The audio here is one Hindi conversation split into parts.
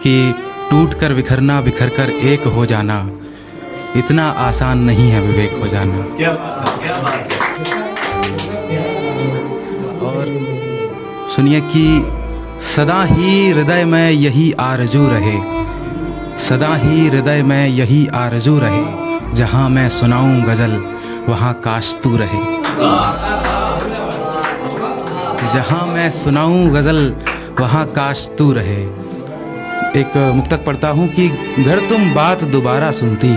कि टूट कर बिखरना, बिखर कर एक हो जाना इतना आसान नहीं है विवेक हो जाना। क्या बात है, क्या बात है। और सुनिए कि सदा ही हृदय में यही आरजू रहे, सदा ही हृदय में यही आरजू रहे, जहाँ मैं सुनाऊं गज़ल वहाँ काश तू रहे। जहाँ मैं सुनाऊं गज़ल वहाँ काश तू रहे। एक मुक्तक पढ़ता हूँ कि अगर तुम बात दोबारा सुनती,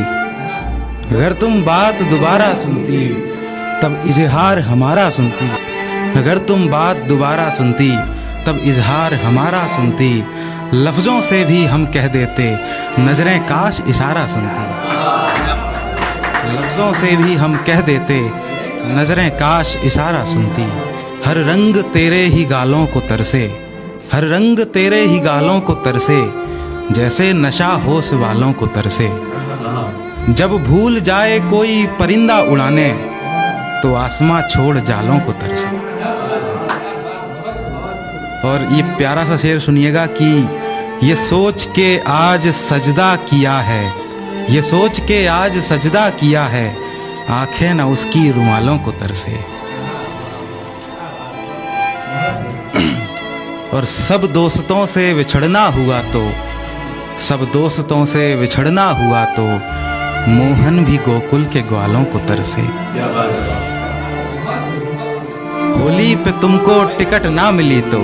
अगर तुम बात दोबारा सुनती तब इजहार हमारा सुनती, अगर तुम बात दोबारा सुनती तब इजहार हमारा सुनती, लफ्ज़ों से भी हम कह देते नज़रें काश इशारा सुनती, लफ्ज़ों से भी हम कह देते नज़रें काश इशारा सुनती। हर रंग तेरे ही गालों को तरसे, हर रंग तेरे ही गालों को तरसे, जैसे नशा होश वालों को तरसे। जब भूल जाए कोई परिंदा उड़ाने तो आसमां छोड़ जालों को तरसे। और ये प्यारा सा शेर सुनिएगा कि ये सोच के आज सजदा किया है, ये सोच के आज सजदा किया है, आंखें न उसकी रुमालों को तरसे। और सब दोस्तों से विछड़ना हुआ तो, सब दोस्तों से विछड़ना हुआ तो, मोहन भी गोकुल के ग्वालों को तरसे। होली पे तुमको टिकट ना मिली तो,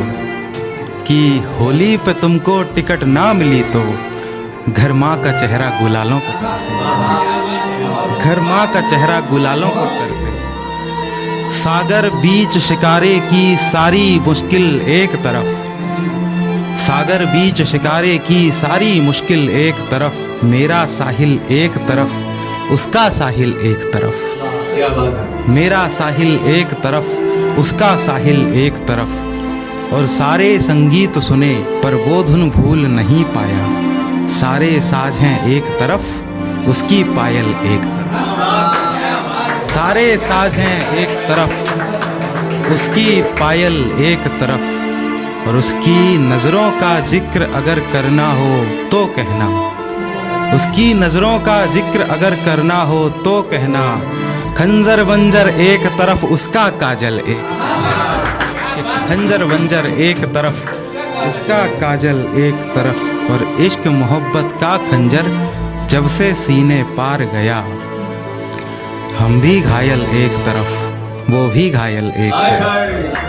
कि होली पे तुमको टिकट ना मिली तो, घर माँ का चेहरा गुलालों को तरसे, घर माँ का चेहरा गुलालों को तरसे। सागर बीच शिकारे की सारी मुश्किल एक तरफ, सागर बीच शिकारे की सारी मुश्किल एक तरफ, मेरा साहिल एक तरफ, उसका साहिल एक तरफ, क्या बात है। मेरा साहिल एक तरफ, उसका साहिल एक तरफ। और सारे संगीत सुने पर वो धुन भूल नहीं पाया, सारे साज हैं एक तरफ, उसकी पायल एक तरफ, सारे साज हैं एक तरफ, उसकी पायल एक तरफ। और उसकी नज़रों का जिक्र अगर करना हो तो कहना, उसकी नज़रों का जिक्र अगर करना हो तो कहना, खंजर बंजर एक तरफ, उसका काजल एक, खंजर बंजर एक तरफ, उसका काजल एक तरफ। और इश्क मोहब्बत का खंजर जब से सीने पार गया, हम भी घायल एक तरफ, वो भी घायल एक तरफ,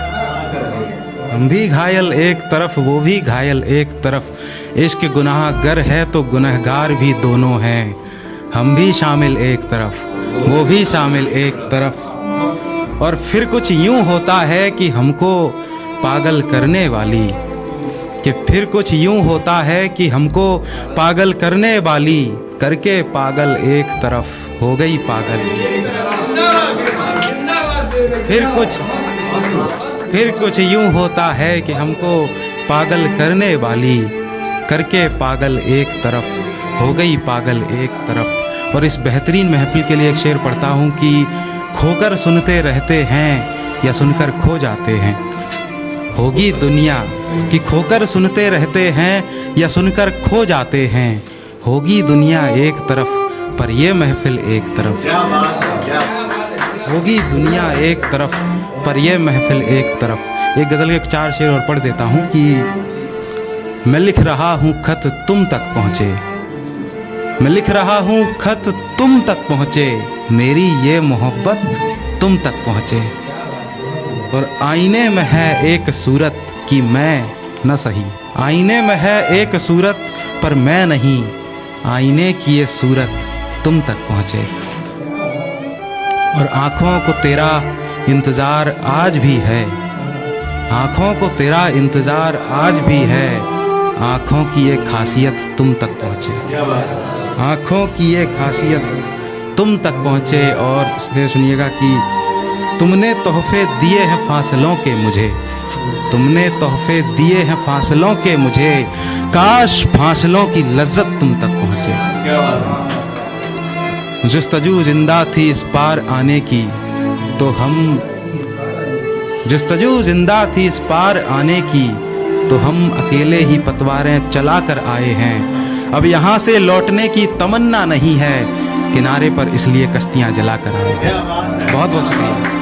हम भी घायल एक तरफ, वो भी घायल एक तरफ। इश्क गुनाहगर है तो गुनहगार भी दोनों हैं, हम भी शामिल एक तरफ, वो भी शामिल एक तरफ। और फिर कुछ यूं होता है कि हमको पागल करने वाली, कि फिर कुछ यूं होता है कि हमको पागल करने वाली, करके पागल एक तरफ हो गई पागल एक तरफ। फिर कुछ यूं होता है कि हमको पागल करने वाली, करके पागल एक तरफ हो गई पागल एक तरफ। और इस बेहतरीन महफिल के लिए एक शेर पढ़ता हूँ कि खोकर सुनते रहते हैं या सुनकर खो जाते हैं, होगी दुनिया कि खोकर सुनते रहते हैं या सुनकर खो जाते हैं, होगी दुनिया एक तरफ पर ये महफिल एक तरफ, होगी दुनिया एक तरफ पर ये महफिल एक तरफ। एक गज़ल के 4 शेर और पढ़ देता हूँ कि मैं लिख रहा हूँ खत तुम तक पहुँचे, मैं लिख रहा हूँ खत तुम तक पहुँचे, मेरी ये मोहब्बत तुम तक पहुँचे। और आईने में है एक सूरत कि मैं न सही, आईने में है एक सूरत पर मैं नहीं, आईने की ये सूरत तुम तक पहुँचे। और आँखों को तेरा इंतज़ार आज भी है, आँखों को तेरा इंतज़ार आज भी है, आँखों की ये खासियत तुम तक पहुँचे, आँखों की ये खासियत तुम तक पहुँचे। और फिर सुनिएगा कि तुमने तोहफे दिए हैं फासलों के मुझे, तुमने तोहफे दिए हैं फासलों के मुझे, काश फासलों की लज्जत तुम तक पहुँचे। जुस्तजू जिंदा थी इस पार आने की तो हम, जुस्तजू जिंदा थी इस पार आने की तो हम अकेले ही पतवारें चला कर आए हैं। अब यहाँ से लौटने की तमन्ना नहीं है, किनारे पर इसलिए कश्तियाँ जला कर आए हैं। बहुत बहुत शुक्रिया।